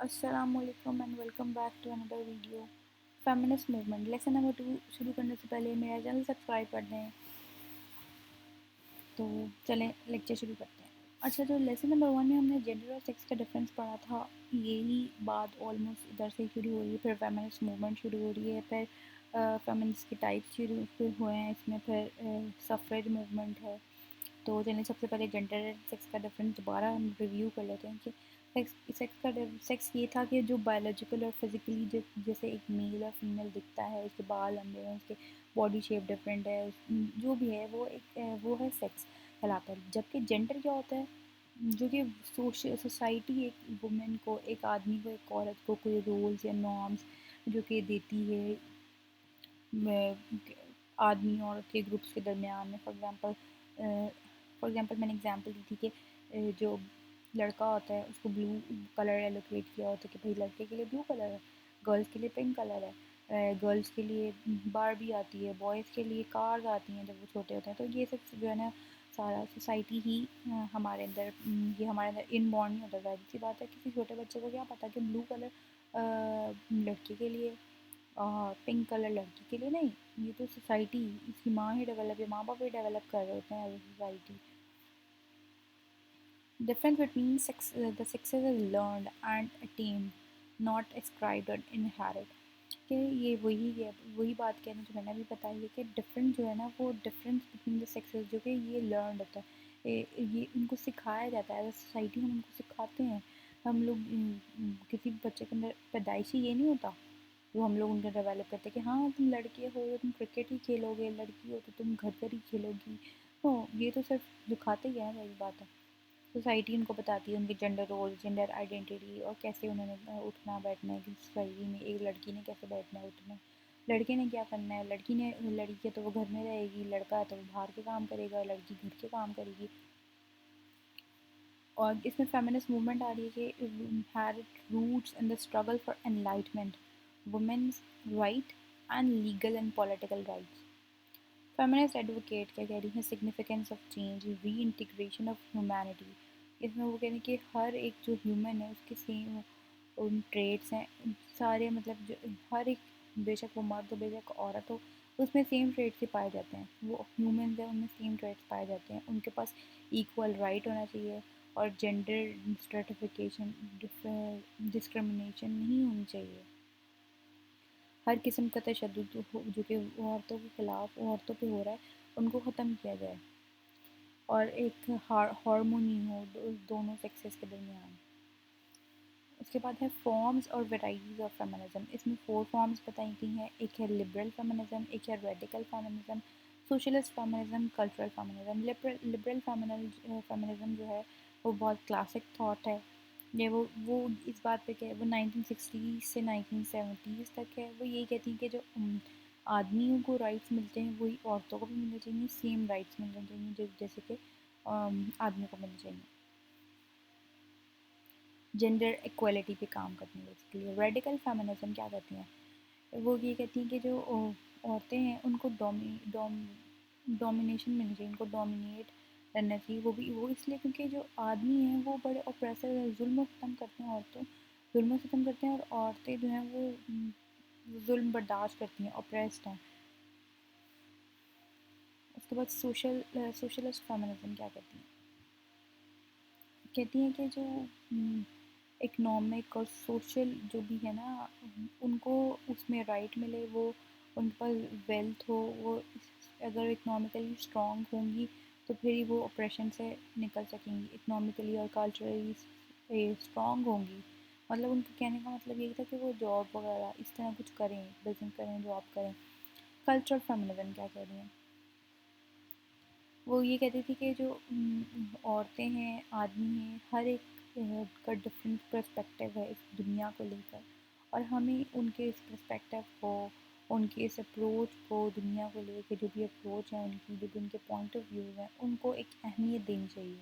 अस्सलामुअलैकुम and welcome back to another video. Feminist movement lesson number 2 शुरू करने से पहले मेरा चैनल सब्सक्राइब कर दें। तो चलें लेक्चर शुरू करते हैं। अच्छा, तो लेसन नंबर 1 में हमने जेंडर और सेक्स का डिफरेंस पढ़ा था। यही बात ऑलमोस्ट इधर से शुरू हो रही है, फिर फेमिनिस्ट मूवमेंट शुरू हो रही है, फिर फेमिनिस्ट के टाइप शुरू फिर हुए हैं इसमें, फिर सफ़रेज मूवमेंट है। तो चलिए सबसे पहले जेंडर एंड सेक्स का डिफरेंस दोबारा हम रिव्यू कर लेते हैं कि सेक्स ये था कि जो बायोलॉजिकल और फिजिकली जैसे एक मेल और फीमेल दिखता है, उसके बाल लंबे हैं, उसके बॉडी शेप डिफरेंट है, जो भी है वो एक वो है सेक्स कहलाता है। जबकि जेंडर क्या होता है, जो कि सोसाइटी एक वुमेन को, एक आदमी को, एक औरत को कोई रोल्स या नॉर्म्स जो कि देती है आदमी और औरत के ग्रुप्स के दरमियान में। फॉर एग्ज़ाम्पल मैंने एग्ज़ाम्पल दी थी कि जो लड़का होता है उसको ब्लू कलर एलोकेट किया होता है कि भाई लड़के के लिए ब्लू कलर है, गर्ल्स के लिए पिंक कलर है, गर्ल्स के लिए बारबी आती है, बॉयज़ के लिए कार्स आती हैं जब वो छोटे होते हैं। तो ये सब जो है ना, सारा सोसाइटी ही हमारे अंदर ये हमारे अंदर इनबॉर्न नहीं होता। ज़ाहिर सी बात है, किसी छोटे बच्चे को क्या पता कि ब्लू कलर लड़के के लिए पिंक कलर लड़की के लिए नहीं। ये तो सोसाइटी, इसकी माँ ही डेवलप, या माँ बाप ही डेवलप कर रहे होते हैं एज a सोसाइटी। Difference between the sexes is learned and attained, not ascribed or inherited. कि ये वही बात कहने जो मैंने अभी बताई है कि डिफरेंस जो है ना, वो डिफरेंस बिटवीन द सेक्सेस जो कि ये लर्न होता है, ये उनको सिखाया जाता है एज सोसाइटी। हम उनको सिखाते हैं। हम लोग किसी भी बच्चे के अंदर पैदाइशी ये नहीं होता, वो हम लोग उनका डेवलप करते हैं कि हाँ तुम लड़के हो तो तुम क्रिकेट ही खेलोगे, लड़की हो तो तुम घर ही खेलोगी। तो ये तो सिर्फ दिखाते ही है, वही बात है। सोसाइटी उनको बताती है उनके जेंडर रोल, जेंडर आइडेंटिटी, और कैसे उन्होंने उठना बैठना है कि सोसाइटी में एक लड़की ने कैसे बैठना है उठना है, लड़के ने क्या करना है। लड़की है तो वो घर में रहेगी, लड़का है तो वो बाहर के काम करेगा, लड़की घर के काम करेगी। और इसमें फेमिनिस्ट मूवमेंट आ रही है कि had roots in the struggle for enlightenment, women's right and legal and political rights. Feminist advocate क्या कह रही हैं, significance of change, reintegration of humanity. इसमें वो कह रही हैं कि हर एक जो ह्यूमन है उसके सेम उन ट्रेड्स हैं सारे, मतलब जो हर एक, बेशक वो मर्द हो बेशक औरत हो, उसमें सेम ट्रेड्स ही पाए जाते हैं। वो ह्यूमन है, उनमें सेम ट्रेड्स पाए जाते हैं। उनके पास इक्वल राइट होना चाहिए, और जेंडर स्ट्रेटिफिकेशन डिस्क्रिमिनेशन नहीं होनी चाहिए। हर किस्म का तशद्दुद जो कि औरतों के ख़िलाफ़ औरतों पे हो रहा है, उनको ख़त्म किया जाए, और एक हारमोनी हो दोनों सेक्सेस के दरमियान। उसके बाद है फॉर्म्स और वेराइटीज़ ऑफ फेमिनिज़म। इसमें 4 फॉर्म्स बताई गई हैं। एक है लिबरल फेमिनिज़म, एक है radical feminism, socialist feminism, cultural feminism. Liberal feminism जो है वो बहुत क्लासिक थॉट है। ये वो इस बात पे वो 1960 से 1970 तक है। वो यही कहती है कि जो आदमियों को राइट्स मिलते हैं वही औरतों को भी मिलने चाहिए, सेम राइट्स मिलने चाहिए जैसे कि आदमियों को मिलने चाहिए। जेंडर इक्वलिटी पे काम करने के लिए रेडिकल फेमिनिज्म क्या कहती हैं, वो ये कहती हैं कि जो औरतें हैं उनको डोमिनेशन मिलनी चाहिए, उनको डोमिनेट करना चाहिए। वो इसलिए क्योंकि जो आदमी हैं वो बड़े ऑप्रेसर हैं, जुल्म ख़त्म करते हैं औरतों, जुल्म ख़त्म करते हैं, और औरतें जो हैं वो जुल्म बर्दाश्त करती हैं, ऑप्रेस्ड हैं। उसके बाद सोशलिस्ट फेमिनिज्म क्या कहती हैं, कहती हैं कि जो इकनॉमिक और सोशल जो भी है ना, उनको उसमें राइट मिले, वो उनके पास वेल्थ हो, वो अगर इकनॉमिकली स्ट्रॉन्ग होंगी तो फिर ही वो ऑपरेशन से निकल सकेंगी, इकनॉमिकली और कल्चरली स्ट्रॉन्ग होंगी। मतलब उनके कहने का मतलब यही था कि वो जॉब वगैरह इस तरह कुछ करें, बिजनेस करें, जॉब करें। कल्चरल फेमिनिज्म क्या कह रही हैं, वो ये कहती थी कि जो औरतें हैं, आदमी हैं, हर एक का डिफरेंट पर्सपेक्टिव है इस दुनिया को लेकर, और हमें उनके इस पर्सपेक्टिव को, उनके इस अप्रोच को, दुनिया को लेकर जो भी अप्रोच है उनकी, जो भी उनके पॉइंट ऑफ व्यू हैं, उनको एक अहमियत देनी चाहिए।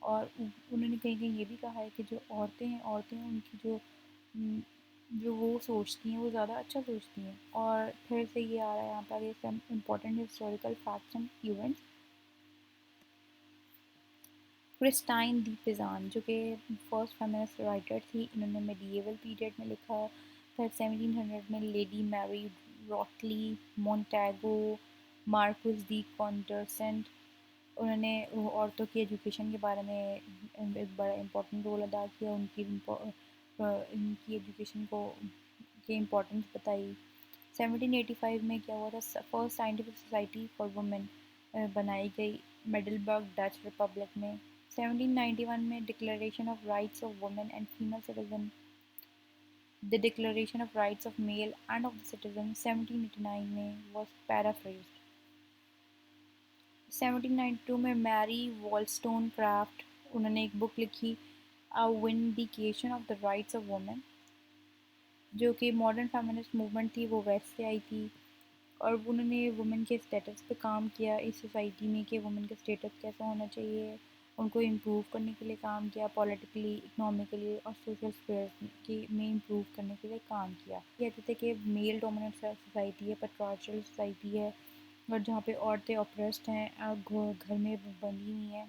और उन्होंने कहीं कहीं ये भी कहा है कि जो औरतें हैं उनकी जो वो सोचती हैं वो ज़्यादा अच्छा सोचती हैं। और फिर से ये आ रहा है यहाँ पर, ये some important historical facts and events. Christine de Pizan जो कि फर्स्ट फेमिनिस्ट राइटर थी, इन्होंने मेडिएवल पीरियड में लिखा। फिर 1700 में लेडी मैरी रॉटली, मोंटेगो, मार्क्विस दी कॉन्टरसेंट, उन्होंने औरतों की एजुकेशन के बारे में एक बड़ा इम्पोर्टेंट रोल अदा किया, इनकी एजुकेशन को की इम्पोर्टेंस बताई। 1785 में क्या हुआ था, first scientific society for women बनाई गई मिडलबर्ग डच रिपब्लिक में। 1791 में declaration of rights of women and female citizen, the declaration of rights of male end of the citizen 1789 में वॉज पैराफ्रेज्ड। 1792 में मैरी वॉलस्टोनक्राफ्ट, उन्होंने एक बुक लिखी a vindication of the rights of women, जो कि मॉडर्न फेमिनिस्ट मूवमेंट थी, वो waste से आई थी। और उन्होंने वुमेन के स्टेटस पे काम किया इस सोसाइटी में कि वुमेन का स्टेटस कैसा होना चाहिए, उनको इम्प्रूव करने के लिए काम किया, पॉलिटिकली, इकोनॉमिकली और सोशल स्फीयर की में इम्प्रूव करने के लिए काम किया। कहते थे कि मेल डोमिनेंट सोसाइटी है, पेट्रियार्चल सोसाइटी है, और जहाँ पे औरतें ऑप्रेस्ड हैं और घर में बंधी हुई हैं,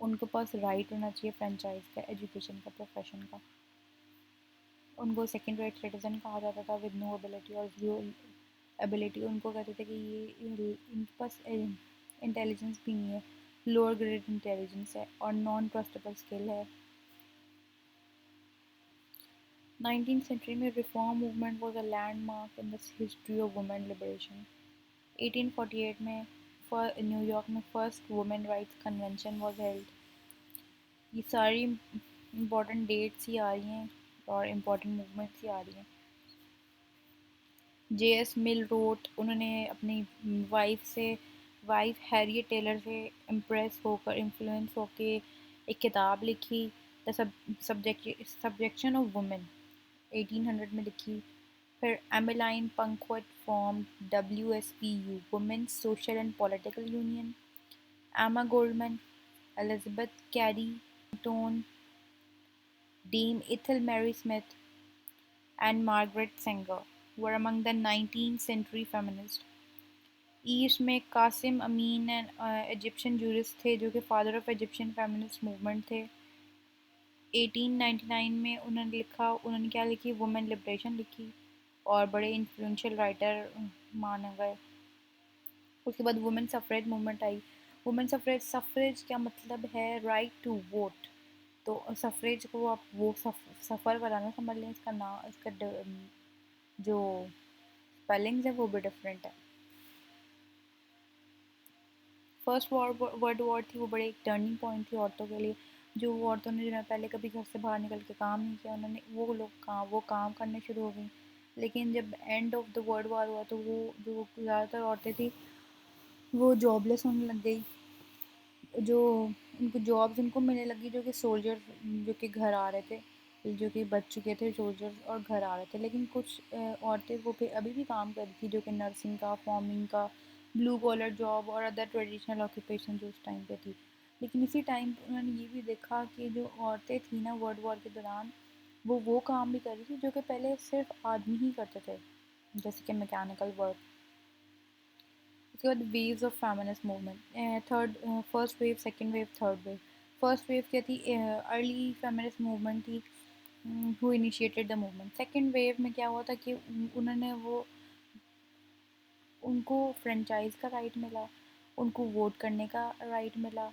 उनके पास राइट होना चाहिए फ्रेंचाइज का, एजुकेशन का, प्रोफेशन का। उनको सेकेंड रेट सिटीजन कहा जाता था विद नो एबिलिटी और जीरो एबिलिटी। उनको कहते थे कि ये इनके पास इंटेलिजेंस भी नहीं है, लोअर ग्रेड इंटेलिजेंस है और नॉन ट्रस्टेबल स्किल है। 19th सेंचुरी में reform movement was a landmark in the history of women liberation. 1848 में न्यूयॉर्क में first women rights convention was held. ये सारी इम्पोर्टेंट डेट्स ही आ रही हैं और इम्पोर्टेंट मूवमेंट्स ही आ रही हैं। J.S. मिल रोट, उन्होंने अपनी वाइफ हैरियट टेलर से इम्प्रेस होकर, इन्फ्लुएंस होकर एक किताब लिखी, द सब्जेक्शन ऑफ वुमेन, 1800 में लिखी। फिर Emmeline Pankhurst form WSPU, women's social and political union. Emma Goldman, Elizabeth Carey, टोन, Dame Ethel Mary Smith, and Margaret Sanger were among the 19th century feminists. East में कासिम अमीन Egyptian jurist थे जो कि father of Egyptian feminist movement थे। 1899 में उन्होंने क्या लिखी, वुमेन लिबरेशन लिखी और बड़े इन्फ्लुएंशियल राइटर माने गए। उसके बाद वुमेन सफरेज मूवमेंट आई। वुमेन सफरेज क्या मतलब है, राइट टू वोट। तो सफरेज को आप वो सफ़र वाला ना समझ लें, इसका नाम, इसका जो स्पेलिंग्स है वो भी डिफरेंट है। फर्स्ट वर्ल्ड वॉर थी, वो बड़े एक टर्निंग पॉइंट थी औरतों के लिए। जो औरतों ने जो पहले कभी घर से बाहर निकल के काम नहीं किया, उन्होंने वो काम करने शुरू हो गई। लेकिन जब end of the world war हुआ तो वो जो ज़्यादातर औरतें थी वो जॉबलेस होने लग गई। जो उनको जॉब्स उनको मिलने लगी जो कि सोल्जर जो कि घर आ रहे थे, जो कि बच चुके थे सोल्जर्स और घर आ रहे थे। लेकिन कुछ औरतें वो फिर अभी भी काम कर रही थी, जो कि नर्सिंग का, फार्मिंग का, ब्लू कॉलर जॉब और अदर ट्रेडिशनल ऑक्यूपेशन जो उस टाइम पे थी। लेकिन इसी टाइम पे उन्होंने ये भी देखा कि जो औरतें थी ना वर्ल्ड वॉर के दौरान, वो काम भी कर रही थी जो कि पहले सिर्फ आदमी ही करते थे, जैसे कि मैकेनिकल वर्क। उसके बाद waves of feminist movement, first wave, second wave, third wave. First wave क्या थी, अर्ली फेमिनिस्ट मूवमेंट थी, who initiated the movement. Second wave में क्या हुआ था कि उन्होंने उनको फ्रेंचाइज का राइट मिला, उनको वोट करने का राइट मिला।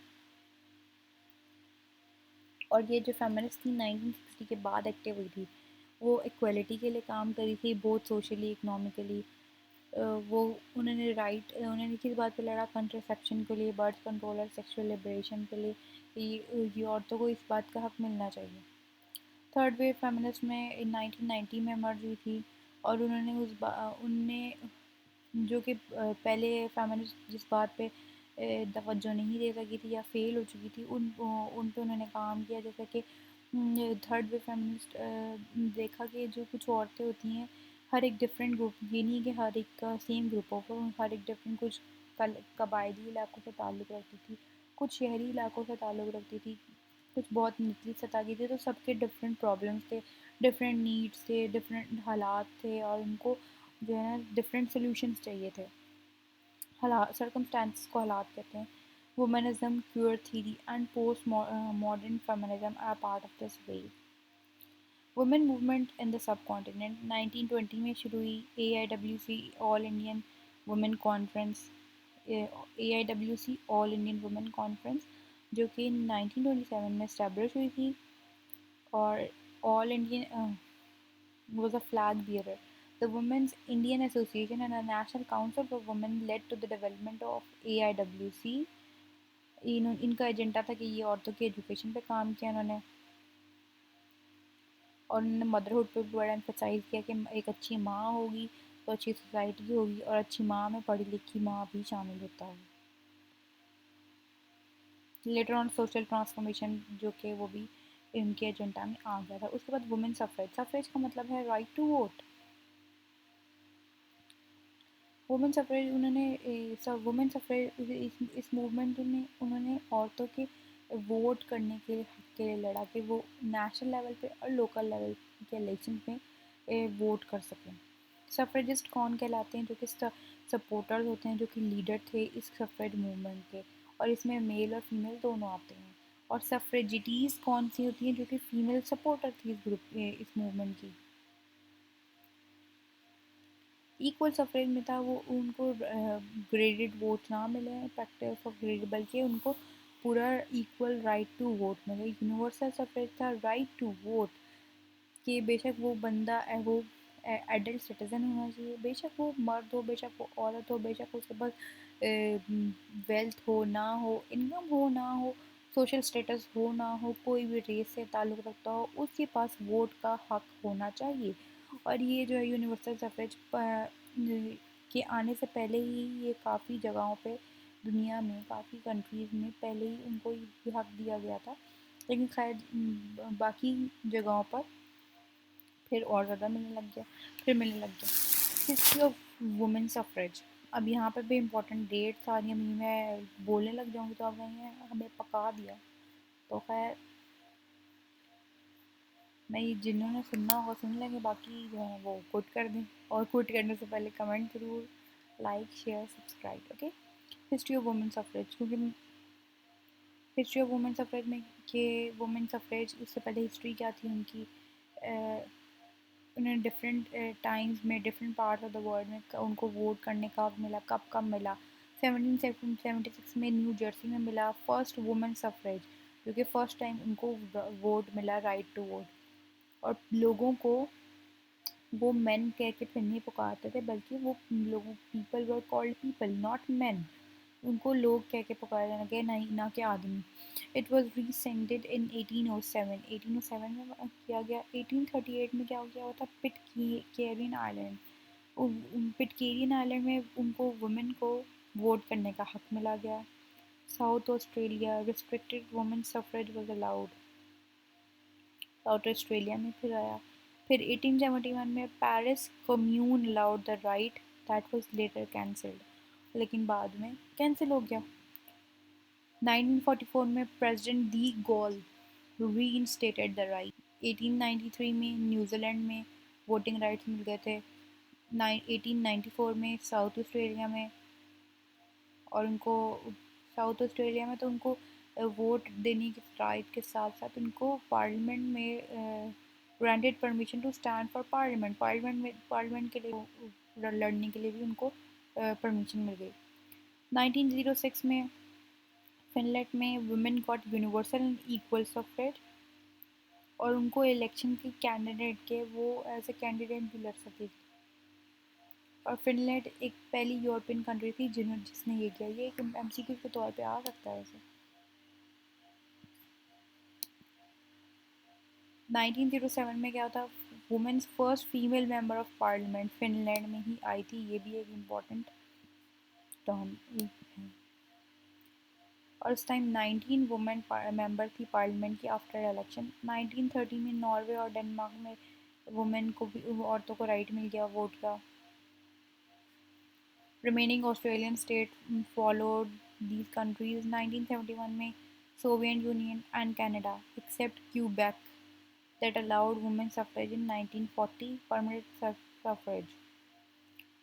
और ये जो फेमिनिस्ट थी 1960 के बाद एक्टिव हुई थी, वो इक्वलिटी के लिए काम करी थी, बहुत सोशली, इकोनॉमिकली। वो उन्होंने किस बात पे लड़ा, कंट्रासेप्शन के लिए, बर्थ कंट्रोल और सेक्सुअल लिबरेशन के लिए। ये औरतों को इस बात का हक मिलना चाहिए। थर्ड वेव फेमिनिस्ट में 1990 में मर्ज हुई थी और उनने जो कि पहले फेमिनिस्ट जिस बात पे तवज्जो नहीं दे सकी थी या फेल हो चुकी थी, उन पे उन्होंने काम किया। जैसे कि थर्ड वेव फेमिनिस्ट देखा कि जो कुछ औरतें होती हैं, हर एक डिफरेंट ग्रुप, ये नहीं कि हर एक का सेम ग्रुप हो, हर एक डिफरेंट, कुछ कबायली इलाकों से ताल्लुक़ रखती थी, कुछ शहरी इलाकों से ताल्लुक़ रखती थी, कुछ बहुत निचली सतह की थी। तो सबके डिफरेंट प्रॉब्लम्स थे, डिफरेंट नीड्स थे, डिफरेंट हालात थे और उनको जो है ना डिफरेंट सोल्यूशंस चाहिए थे। हालात, सर्कमस्टांसिस को हालात कहते हैं। Womanism, queer theory, and post-modern feminism are part of this wave. Women movement in the sub continent 1920 में शुरू हुई AIWC all Indian women conference AIWC all Indian women conference जो कि 1927 में इस्टेब्लिश हुई थी और all Indian was a flag bearer. The Women's Indian Association and the National Council for Women led to the development of AIWC. इनका agenda था कि ये औरतों की एजुकेशन पे काम किया उन्होंने और उन्होंने मदरहुड पे भी बड़ा एम्फसाइज़ किया कि एक अच्छी माँ होगी तो अच्छी सोसाइटी होगी और अच्छी माँ में पढ़ी लिखी माँ भी शामिल होता है. लेटर ऑन सोशल ट्रांसफॉर्मेशन जो कि वो भी इनके एजेंडा में आ गया था. उसके बाद वुमेन सफरेज. सफरेज का मतलब है right to vote. Women suffrage उन्होंने वुमेन सफरेज इस मूवमेंट में उन्होंने औरतों के वोट करने के हक के लिए लड़ा कि वो नेशनल लेवल पे और लोकल लेवल के इलेक्शन में वोट कर सकें. सफरेजिस्ट कौन कहलाते हैं? जो कि सपोर्टर्स होते हैं, जो कि लीडर थे इस सफरेज मूवमेंट के, और इसमें मेल और फीमेल दोनों आते हैं. और सफरेजिटीज़ कौन सी होती हैं? जो कि फीमेल सपोर्टर थी इस मूवमेंट की. इक्वल सफरेज में था वो उनको ग्रेडेड वोट ना मिले प्रैक्टिस ऑफ ग्रेड, बल्कि उनको पूरा इक्वल राइट टू वोट मिले. यूनिवर्सल सफरेज था राइट टू वोट कि बेशक वो बंदा वो एडल्ट सिटीज़न होना चाहिए, बेशक वो मर्द हो, बेशक वो औरत हो, बेशक उसके पास वेल्थ हो ना हो, इनकम हो ना हो, सोशल स्टेटस हो ना हो, कोई भी रेस से ताल्लुक़ रखता हो, उसके पास वोट का हक होना चाहिए. और ये जो है यूनिवर्सल सफरेज के आने से पहले ही ये काफ़ी जगहों पे दुनिया में काफ़ी कंट्रीज़ में पहले ही उनको ये हक दिया गया था, लेकिन खैर बाकी जगहों पर फिर और ज़्यादा मिलने लग गया, फिर मिलने लग गया. History of women suffrage. अब यहाँ पर भी इम्पोर्टेंट डेट्स आ रही हैं. मैं बोलने लग जाऊँगी तो आप कहेंगे हमें पका दिया. तो खैर मैं ये जिन्होंने सुनना होगा सुन लेंगे, बाकी जो है वो क्विट कर दें. और क्विट करने से पहले कमेंट ज़रूर, like share subscribe. Okay. History of women suffrage. क्योंकि हिस्ट्री ऑफ वुमेन सफरेज में कि वुमेन सफरेज उससे पहले हिस्ट्री क्या थी उनकी. उन्हें डिफरेंट टाइम्स में different parts of the world में उनको वोट करने का हक मिला. कब कब मिला? 1776 में न्यू जर्सी में मिला फर्स्ट वुमेन सफरेज, जो कि फ़र्स्ट टाइम उनको वोट मिला, राइट टू वोट. और लोगों को वो मेन कह के फिर नहीं पुकारते थे, बल्कि वो लोगों people were called people not main. उनको लोग कह के पुकारा जाने लगे, नहीं ना कि आदमी. इट वॉज रीसेंटेड इन 1807. 1807 में किया गया. 1838 में क्या हो गया था? पिटकेरियन आइलैंड. पिटकेरियन आइलैंड में उनको वुमेन को वोट करने का हक मिला गया. South Australia restricted women suffrage was allowed. South Australia में फिर आया. फिर 1871 में Paris Commune allowed the right, that was later cancelled. लेकिन बाद में कैंसिल हो गया. 1944 में president de Gaulle reinstated the right. 1893 में न्यूजीलैंड में वोटिंग राइट्स मिल गए थे. 1894 में साउथ ऑस्ट्रेलिया में, और उनको साउथ ऑस्ट्रेलिया में तो उनको वोट देने के राइट के साथ साथ उनको पार्लियामेंट में granted permission to stand for parliament. Parliament के लिए लड़ने के लिए भी उनको परमिशन मिल गई. 1906 में फिनलैंड में women got universal and equal suffrage, और उनको इलेक्शन के कैंडिडेट के वो एज ए कैंडिडेट भी लड़ सकती थी. और फिनलैंड एक पहली यूरोपियन कंट्री थी जिसने ये किया. ये एक एमसीक्यू के तौर पे आ सकता है वैसे. 1907 में क्या था? Women's first female member of parliament Finland में ही आई थी. ये भी एक इम्पॉर्टेंट टर्म है. और उस टाइम 19 वुमेन मेंबर थी पार्लियामेंट की आफ्टर इलेक्शन. 1930 में नॉर्वे और डेनमार्क में वुमेन को भी, औरतों को राइट मिल गया वोट का. Remaining Australian states followed these countries. 1971 में Soviet Union and Canada, except Quebec, that allowed women suffrage in 1940 permanent suffrage.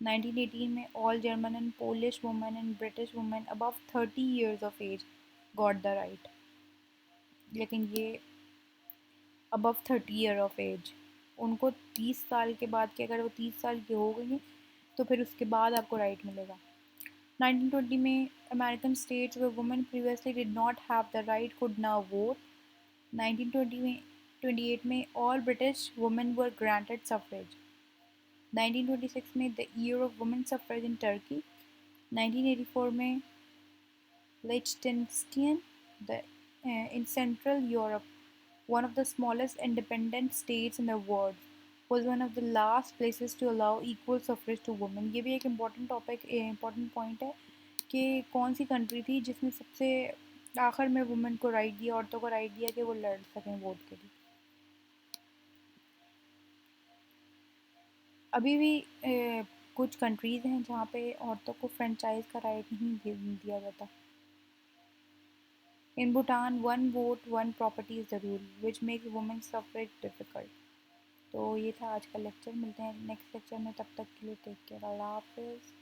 1918 में all German and Polish women and British women above 30 years of age got the right. लेकिन ये above 30 year of as, उनको 30 साल के बाद के, अगर वो 30 साल की हो गई हैं तो फिर उसके बाद आपको राइट मिलेगा. 1920 में American states way women previously did not have the right could now vote. 1920 में 28 में all British women were granted suffrage. 1926 में the year of women suffrage in Turkey. 1984 में Liechtenstein, the, in Central Europe, one of the smallest independent states in the world, was one of the last places to allow equal suffrage to women. ये भी एक important topic, important point है कि कौन सी country थी जिसने सबसे आखिर में वुमेन को राइट दिया, औरतों को राइट दिया कि वो लड़ सकें वोट के लिए. अभी भी कुछ कंट्रीज़ हैं जहाँ पे औरतों को फ्रेंचाइज का राइट नहीं दिया जाता. In Bhutan, one vote, one property is the rule, which makes women's suffrage difficult. तो ये था आज का लेक्चर. मिलते हैं नेक्स्ट लेक्चर में, तब तक के लिए टेक केयर. अल्लाह हाफिज़.